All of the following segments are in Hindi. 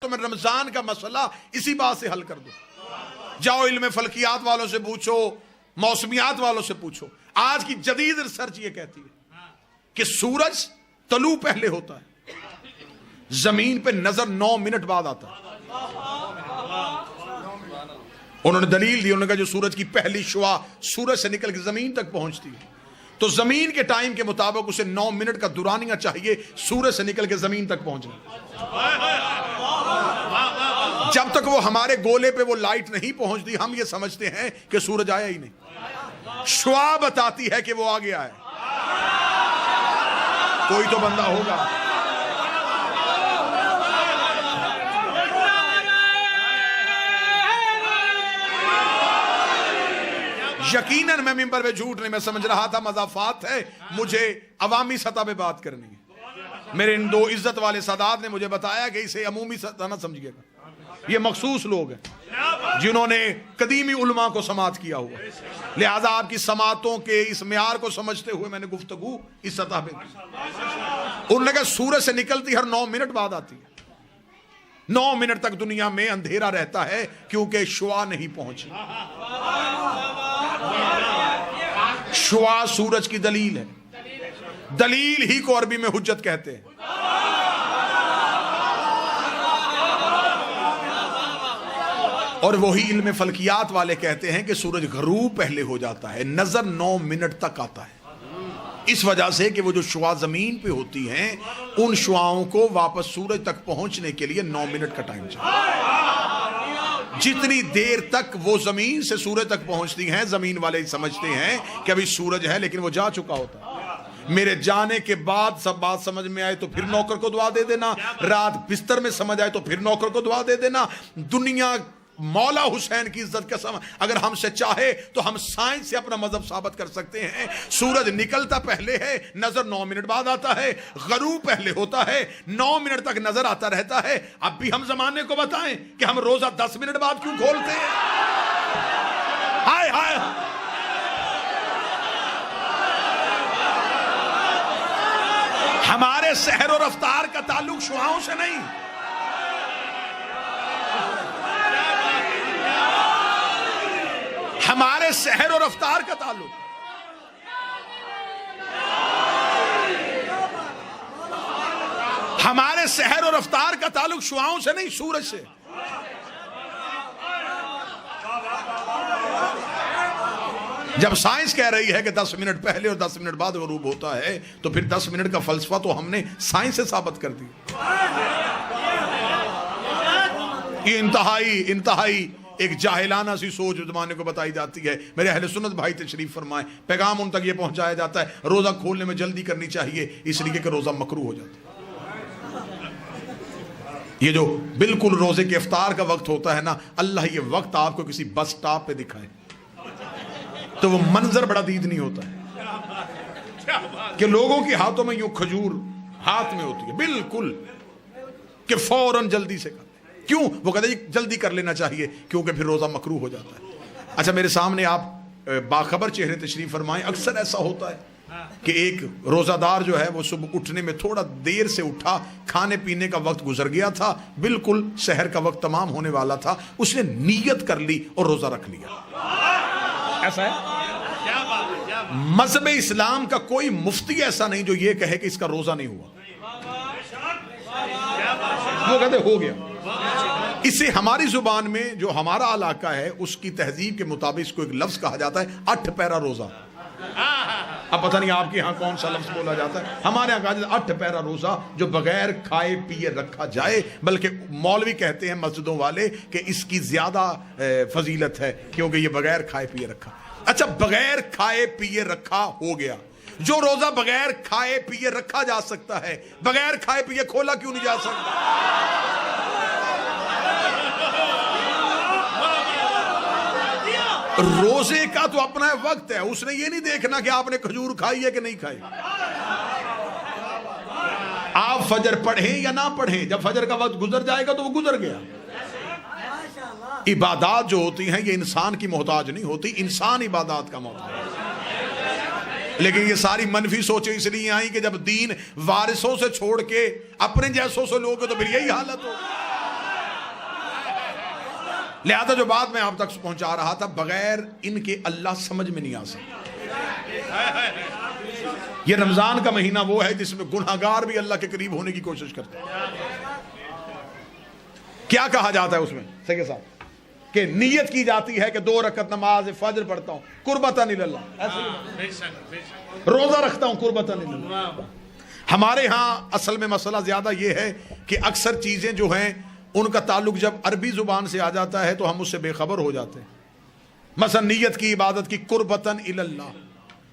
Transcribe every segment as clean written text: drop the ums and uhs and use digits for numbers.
तो मैं रमजान का मसला इसी बात से हल कर दूं। जाओ इल्म फल्कियात वालों से पूछो, मौसमियात वालों से पूछो। आज की जदीद रिसर्च ये कहती है कि सूरज तलू पहले होता है, जमीन पे नजर 9 मिनट बाद आता है। उन्होंने दलील दी, उन्होंने कहा जो सूरज की पहली शुआ सूरज से निकल के जमीन तक पहुंचती है तो जमीन के टाइम के मुताबिक उसे 9 मिनट का दुरानिया चाहिए सूरज से निकल के जमीन तक पहुंचने। जब तक वो हमारे गोले पे वो लाइट नहीं पहुंचती हम ये समझते हैं कि सूरज आया ही नहीं। शुआ बताती है कि वो आ गया है। कोई तो बंदा होगा। यकीनन मैं मिंबर पे झूठ नहीं, मैं समझ रहा था मजाफात है, मुझे अवामी सतह पे बात करनी है। मेरे इन 2 इज्जत वाले सादात ने मुझे बताया कि इसे अमूमी सतह ना समझिएगा, ये मखसूस लोग हैं जिन्होंने कदीमी उलमा को समात किया हुआ, लिहाजा आपकी समातों के इस म्यार को समझते हुए मैंने गुफ्तगू इस सतह पे की। उन्होंने कहा सूरज से निकलती हर 9 मिनट बाद आती है। 9 मिनट तक दुनिया में अंधेरा रहता है क्योंकि शुआ नहीं पहुंची। शुआ सूरज की दलील है, दलील ही को अरबी में हुज्जत कहते हैं। और वही इल्म फल्कियात वाले कहते हैं कि सूरज गरूब पहले हो जाता है, नजर 9 मिनट तक आता है। इस वजह से कि वो जो शुआ जमीन पे होती हैं उन शुआओं को वापस सूरज तक पहुंचने के लिए 9 मिनट का टाइम चाहिए। जितनी देर तक वो जमीन से सूरज तक पहुंचती हैं जमीन वाले समझते हैं कि अभी सूरज है लेकिन वो जा चुका होता है। मेरे जाने के बाद सब बात समझ में आए तो फिर नौकर को दुआ दे देना, रात बिस्तर में समझ आए तो फिर नौकर को दुआ दे देना। दुनिया मौला हुसैन की इज्जत कसम अगर हमसे चाहे तो हम साइंस से अपना मजहब साबित कर सकते हैं। सूरज निकलता पहले है, नजर 9 मिनट बाद आता है, गरूब पहले होता है, 9 मिनट तक नजर आता रहता है। अब भी हम जमाने को बताएं कि हम रोजा 10 मिनट बाद क्यों खोलते हैं? हाय हाय, हमारे सहर और रफ्तार का ताल्लुक शुआओं से नहीं, हमारे सहर और रफ्तार का ताल्लुक हमारे सहर और रफ्तार का ताल्लुक शुआओं से नहीं, सूरज से। जब साइंस कह रही है कि 10 मिनट पहले और 10 मिनट बाद गरूब होता है तो फिर 10 मिनट का फलसफा तो हमने साइंस से साबित कर दिया। ये इंतहाई एक जाहिलाना सी सोच जमाने को बताई जाती है। मेरे अहले सुन्नत भाई तशरीफ फरमाए, पैगाम उन तक ये पहुंचाया जाता है रोजा खोलने में जल्दी करनी चाहिए इसलिए कि रोजा मकरूह हो जाता है। ये जो बिल्कुल रोजे के इफ्तार का वक्त होता है ना, अल्लाह ये वक्त आपको किसी बस स्टॉप पे दिखाए तो वो मंजर बड़ा दीदनी होता है कि लोगों के हाथों में यूं खजूर हाथ में होती है बिल्कुल कि फौरन जल्दी से कर। क्यों? वो कहते हैं जल्दी कर लेना चाहिए क्योंकि फिर रोजा मकरूह हो जाता है। अच्छा, मेरे सामने आप बाखबर चेहरे तशरीफ फरमाएं, अक्सर ऐसा होता है कि एक रोजादार जो है वो सुबह उठने में थोड़ा देर से उठा, खाने पीने का वक्त गुजर गया था, बिल्कुल शहर का वक्त तमाम होने वाला था, उसने नीयत कर ली और रोजा रख लिया। ऐसा है मजहब इस्लाम का कोई मुफ्ती ऐसा नहीं जो ये कहे कि इसका रोजा नहीं हुआ। वो कहते हो गया। इसे हमारी जुबान में जो हमारा इलाका है उसकी तहजीब के मुताबिक इसको एक लफ्ज कहा जाता है 8 पैरा रोजा। अब पता नहीं आपके यहाँ कौन सा लफ्ज बोला जाता है, हमारे यहाँ कहा जाता है 8 पैरा रोजा जो बगैर खाए पिए रखा जाए, बल्कि मौलवी कहते हैं मस्जिदों वाले कि इसकी ज्यादा फजीलत है क्योंकि ये बगैर खाए पिए रखा। अच्छा, बगैर खाए पिए रखा हो गया, जो रोजा बगैर खाए पिए रखा जा सकता है बगैर खाए पिए खोला क्यों नहीं जा सकता? रोजे का तो अपना वक्त है, उसने ये नहीं देखना कि आपने खजूर खाई है कि नहीं खाई। आप फजर पढ़ें या ना पढ़ें, जब फजर का वक्त गुजर जाएगा तो वो गुजर गया। इबादत जो होती हैं ये इंसान की मोहताज नहीं होती, इंसान इबादत का मोहताज है। लेकिन ये सारी मनफी सोचें इसलिए आई कि जब दीन वारिसों से छोड़ के अपने जैसों से लोगे तो फिर यही हालत हो। लिहाजा जो बात मैं आप तक पहुंचा रहा था, बगैर इनके अल्लाह समझ में नहीं आ सकता। ये रमजान का महीना वो है जिसमें गुनाहगार भी अल्लाह के करीब होने की कोशिश करते हैं। क्या कहा जाता है उसमें सही साहब कि नियत की जाती है कि 2 रकअत नमाज फजर पढ़ता हूं कुर्बतन इल्लल्लाह, रोजा रखता हूं कुर्बतन इल्लल्लाह। हमारे यहां असल में मसला ज्यादा यह है कि अक्सर चीजें जो हैं उनका ताल्लुक जब अरबी जुबान से आ जाता है तो हम उससे बेखबर हो जाते हैं। मसलन नियत की इबादत की कुर्बतन इल्लल्लाह,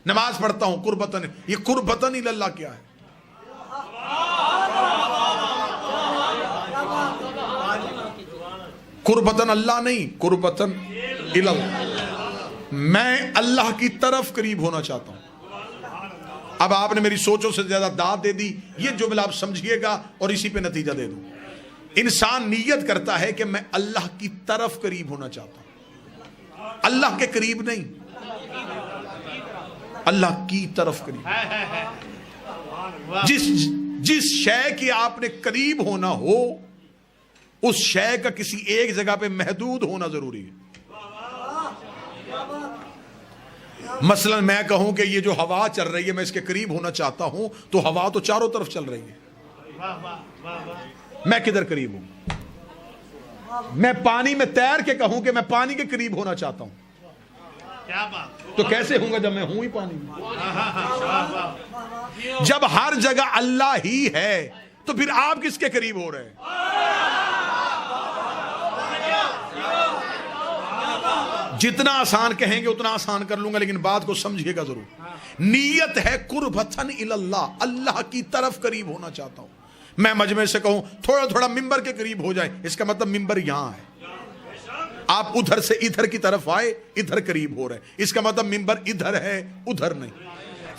नमाज पढ़ता हूं कुर्बतन, ये कुर्बतन इल्लल्लाह क्या है? कुर्बतन अल्लाह नहीं, कुर्बतन इल्लल्लाह, मैं अल्लाह की तरफ करीब होना चाहता हूं। अब आपने मेरी सोचों से ज्यादा दाद दे दी, ये जुमला आप समझिएगा और इसी पे नतीजा दे दूं। इंसान नियत करता है कि मैं अल्लाह की तरफ करीब होना चाहता हूं, अल्लाह के करीब नहीं, अल्लाह की तरफ करीब। जिस शय के आपने करीब होना हो उस शय का किसी एक जगह पे महदूद होना जरूरी है। मसलन मैं कहूं कि ये जो हवा चल रही है मैं इसके करीब होना चाहता हूं, तो हवा तो चारों तरफ चल रही है, मैं किधर करीब हूं? मैं पानी में तैर के कहूं कि मैं पानी के करीब होना चाहता हूं, क्या बात? तो कैसे होगा जब मैं हूं ही पानी में? जब हर जगह अल्लाह ही है तो फिर आप किसके करीब हो रहे हैं? जितना आसान कहेंगे उतना आसान कर लूंगा, लेकिन बात को समझिएगा जरूर। नीयत है कुर्बतन इल्लल्लाह, अल्लाह की तरफ करीब होना चाहता हूं। मैं मजमे से कहूं थोड़ा थोड़ा मिंबर के करीब हो जाए, इसका मतलब मिंबर यहां है, आप उधर से इधर की तरफ आए, इधर करीब हो रहे हैं, इसका मतलब मिंबर इधर है उधर नहीं।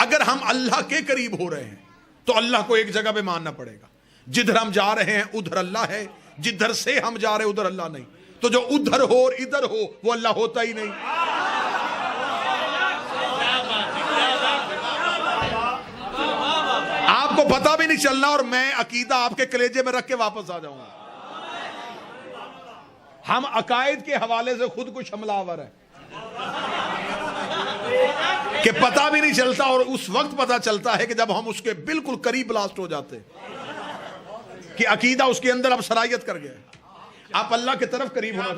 अगर हम अल्लाह के करीब हो रहे हैं तो अल्लाह को एक जगह पे मानना पड़ेगा। जिधर हम जा रहे हैं उधर अल्लाह है, जिधर से हम जा रहे हैं उधर अल्लाह नहीं। तो जो उधर हो और इधर हो वो अल्लाह होता ही नहीं। आपको पता भी नहीं चलना और मैं अकीदा आपके कलेजे में रख के वापस आ जाऊंगा। हम अकायद के हवाले से खुद कुछ हमलावर है कि पता भी नहीं चलता, और उस वक्त पता चलता है कि जब हम उसके बिल्कुल करीब ब्लास्ट हो जाते कि अकीदा उसके अंदर अब सरायत कर गया, आप अल्लाह की तरफ करीब होना